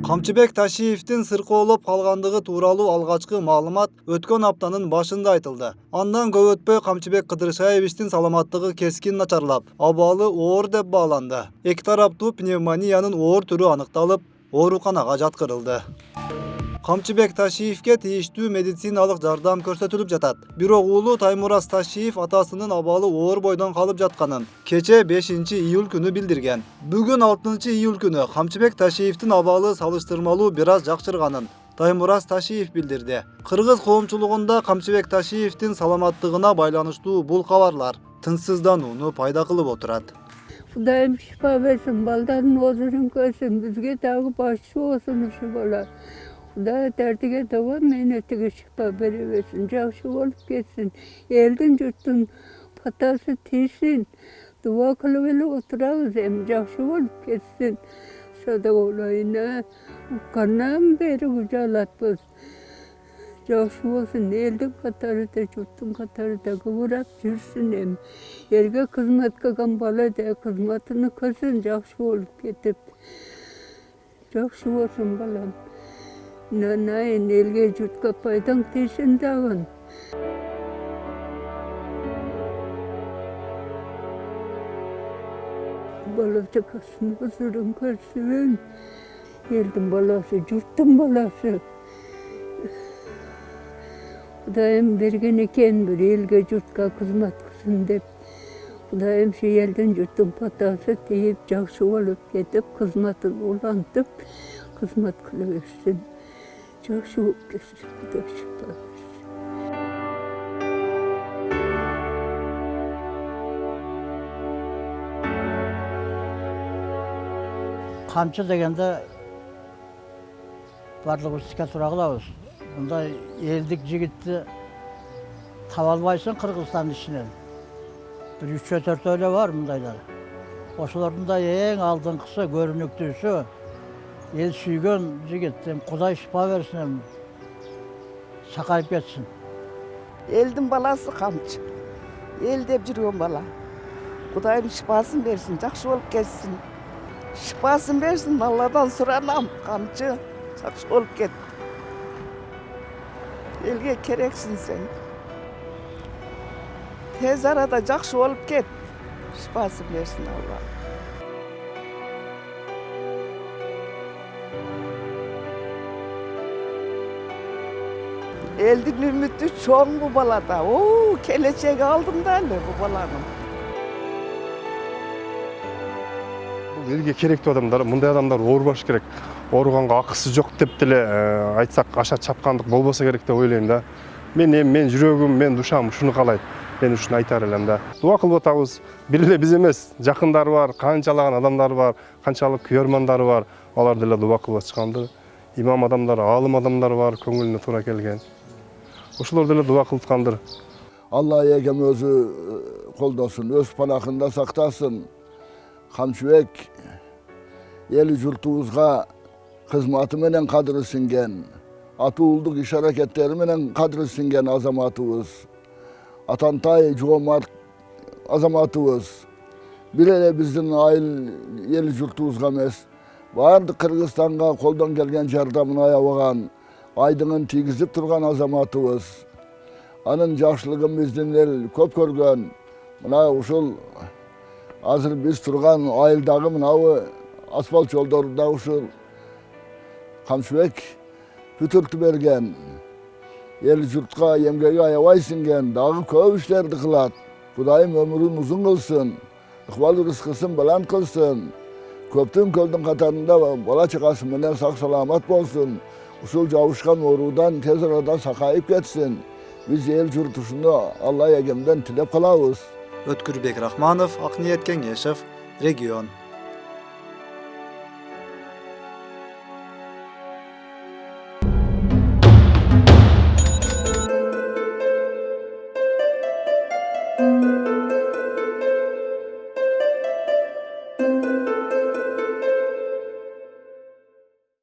Камчыбек Ташиевдин сыркоолоп калгандыгы тууралуу алгачкы маалымат өткөн аптанын башында айтылды. Андан көп өтпөй Камчыбек Кыдыршаевичтин саламаттыгы кескин начарлап, абалы оор деп бааланды. Эки тараптуу пневмониянын оор түрү аныкталып, ооруканага жаткырылды. Камчыбек Ташиевге тийиштүү медициналык жардам көрсөтүлүп жатат. Бирок уулу Таймураз Ташиев атасынын абалы оор бойдон калып жатканын кече 5-июль күнү билдирген. Бүгүн 6-июль күнү Камчыбек Ташиевдин абалы салыштырмалуу бир аз жакшырганын Таймураз Ташиев билдирди. Кыргыз коомчулугунда Камчыбек Ташиевдин саламаттыгына байланыштуу бул кабарлар тынчсызданууну пайда кылып отурат. Kudayım şifa versin, baldarın huzurun koysun, bizge dağı başı olsun işi bola. Kuday tertige devam mehnetine şifa veriversin, жақсы olup geçsin. Eldin yurtun patası tiysin, dua kılıveli oturağız hem жақсы olup geçsin. Sada olayına, kanam beri gücalatmaz. Жақсы olsun, elдің қатары да, жұрттың қатары да кывырап жүрсін hem. Елге қызмет кылган бала да қызматыны көрсін, жақсы болып кетіп. Жақсы болсын балам. Нанайын елге жұртқа пайдаң тейсін дағын. Баласы қасын бұзырын көрсін. Елдің баласы, жұрттың баласы. Kudayım bergen eken bir elge jurtga kızmat kılsın dep. Kudayım şu elden jurtun patası deyip жақсы olup ketip kızmatın ulantıp kızmat kılıversin. Жақсы olup ketsin, Kuday şifa versin. Камчы дегенде барлыгыбыз іске тура кылабыз. Мындай элдик жигитти таба албайсың Кыргызстандын ичинен. Bir 3-4 эле бар мындайлар. Ошолордун да эң алдыңкысы, көрүнүктүүсү эл сүйгөн жигит. Кудай шифа берсин, сакайып кетсин. Элдин баласы камчы. Эл деп жүргөн бала. Кудайым шифасын берсин, жакшы болуп кетсин. Шифасын берсин, Алладан суранам. Камчы, жакшы болуп кет. Elge kereksin sen. Tez arada жақсы olup ket. Şifasını versin Allah. Eldin ümidi çoğun bu balada. Oo, keleceği aldım da öyle bu balanın. Elge керектүү адамдар, мындай адамдар оорубаш керек. Ооруганга акысы жок деп деле айтсак аша чапкандык болбосо керек деп ойлойм да. Мен жүрөгүм, мен душам ушуну каалайт. Мен ушуну айтар элем да. Дуа кылып атабыз. Бир эле биз эмес, жакындары бар, канчалаган адамдар бар, канчалык күйөрмандары бар. Алар деле дуа кылып атышканды. Имам адамдар, алым адамдар бар, көңүлүнө туура келген. Ошолор деле дуа кылыпкандыр. Allah egem özü koldosun, öz panakında saktasın. Kamçıbek, eli jurtubuzga kızmatı menen kadrı singen, atı ulduk iş hareketleri menen kadrı singen azamatımız. Atantay, Cumart azamatımız. Bir ele bizden ayıl eli jurtubuzga mes. Vardı Kırgızstan'a koldan gelgen jardamını ayavagan, aydının tigizip turgan azamatımız. Anın yaşlılığın bizden el köp görgen, mına uşul azır biz turgan ayıldağı mınavı asfalt yollarında uşul Kamçıbek pütürtü bergen, el jurtga emgege ayavay singen, dağı köp işlerdi kılat. Kudayım ömrün uzun kılsın, ıkbalı rızkısın balan kılsın. Köptün köldün katarında bala çıkası menen sak salamat bolsun. Usul cavuşkan orudan tez arada sakayıp geçsin. Biz el jurtuşunu Allah egemden tilep kalabız. Өткүрбек Рахманов, Акниет Кеңешев, Регион.